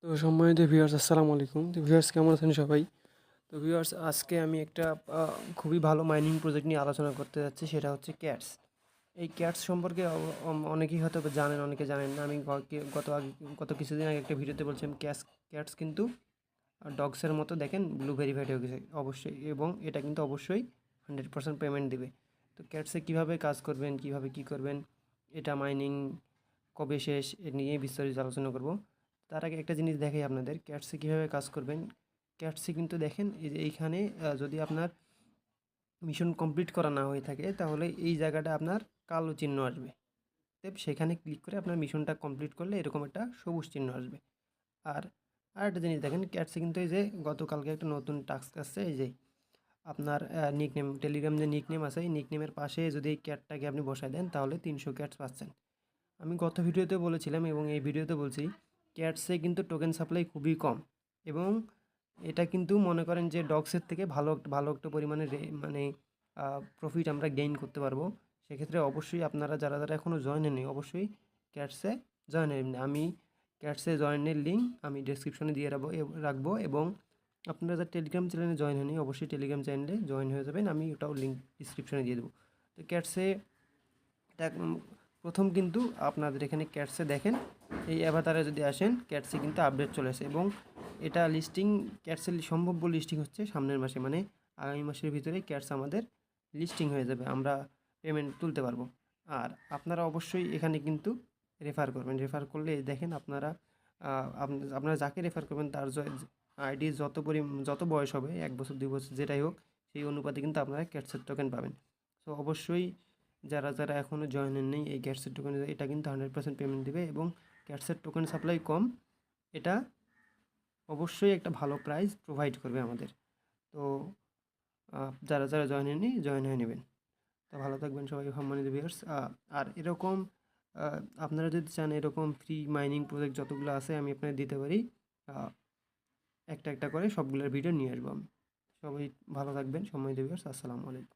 তো সম্মানিত ভিউয়ার্স আসসালামু আলাইকুম। তো ভিউয়ার্স কেমন আছেন সবাই? তো ভিউয়ার্স আজকে আমি একটা খুবই ভালো মাইনিং প্রজেক্ট নিয়ে আলোচনা করতে যাচ্ছি, সেটা হচ্ছে ক্যাটস। এই ক্যাটস সম্পর্কে অনেকেই হয়তো জানেন, অনেকে জানেন না। আমি গত কিছুদিন আগে একটা ভিডিওতে বলছিলাম ক্যাটস কিন্তু ডগসের মতো দেখেন ব্লু ভেরিফাইড হয়ে গেছে অবশ্যই, এবং এটা কিন্তু অবশ্যই 100% পেমেন্ট দিবে। তো ক্যাটসে কীভাবে কাজ করবেন, কীভাবে কী করবেন, এটা মাইনিং কবে শেষ, এ নিয়ে বিস্তারিত আলোচনা করব। তার আগে একটা জিনিস দেখাই আপনাদের, ক্যাটসে কীভাবে কাজ করবেন। ক্যাটসে কিন্তু দেখেন এই যে এইখানে যদি আপনার মিশন কমপ্লিট করা না হয়ে থাকে তাহলে এই জায়গাটা আপনার কালো চিহ্ন আসবে। সেখানে ক্লিক করে আপনার মিশনটা কমপ্লিট করলে এরকম একটা সবুজ চিহ্ন আসবে। আর আরেকটা জিনিস দেখেন, ক্যাটসে কিন্তু এই যে গতকালকে একটা নতুন টাস্ক আসছে, এই যে আপনার নিকনেম, টেলিগ্রাম যে নিকনেম আছে এই নিকনেমের পাশে যদি এই ক্যাটটাকে আপনি বসায় দেন তাহলে 300 ক্যাটস পাচ্ছেন। আমি গত ভিডিওতে বলেছিলাম এবং এই ভিডিওতে বলছি, ক্যাটসে কিন্তু টোকেন সাপ্লাই খুবই কম, এবং এটা কিন্তু মনে করেন যে ডগসের থেকে ভালো ভালো একটা পরিমাণে মানে প্রফিট আমরা গেইন করতে পারবো। সেক্ষেত্রে অবশ্যই আপনারা যারা যারা এখনও জয়েন হয়নি অবশ্যই ক্যাটসে জয়েন হয়ে নিন। আমি ক্যাটসে জয়েনের লিঙ্ক আমি ডেসক্রিপশনে দিয়ে রাখবো, এবং আপনারা যারা টেলিগ্রাম চ্যানেলে জয়েন হয়নি অবশ্যই টেলিগ্রাম চ্যানেলে জয়েন হয়ে যাবেন, আমি ওটাও লিঙ্ক ডিসক্রিপশনে দিয়ে দেবো। তো ক্যাটসে প্রথম কিন্তু আপনাদের এখানে ক্যাটসে দেখেন এই অ্যাভাতারে যদি আসেন ক্যাটসে কিন্তু আপডেট চলে আসে, এবং এটা লিস্টিং ক্যাটসের সম্ভাব্য লিস্টিং হচ্ছে সামনের মাসে, মানে আগামী মাসের ভিতরে ক্যাটস আমাদের লিস্টিং হয়ে যাবে, আমরা পেমেন্ট তুলতে পারবো। আর আপনারা অবশ্যই এখানে কিন্তু রেফার করবেন, রেফার করলে দেখেন আপনারা আপনারা যাকে রেফার করবেন তার আইডি যত বয়স হবে 1 বছর 2 বছর যেটাই হোক সেই অনুপাতে কিন্তু আপনারা ক্যাটসের টোকেন পাবেন। তো অবশ্যই যারা যারা এখনও জয়েন নেই এই ক্যাটসের টোকেন, এটা কিন্তু 100% পেমেন্ট দেবে, এবং ক্যাটসের টোকেন সাপ্লাই কম, এটা অবশ্যই একটা ভালো প্রাইস প্রোভাইড করবে আমাদের। তো যারা যারা জয়েন হয়ে নেবেন। তো ভালো থাকবেন সবাই সম্মানিত ভিউয়ার্স। আর এরকম আপনারা যদি চান এরকম ফ্রি মাইনিং প্রজেক্ট যতগুলো আছে আমি আপনাদের দিতে পারি, একটা একটা করে সবগুলোর ভিডিও নিয়ে আসবো আমি। সবাই ভালো থাকবেন সম্মানিত ভিউয়ার্স। আসসালামু আলাইকুম।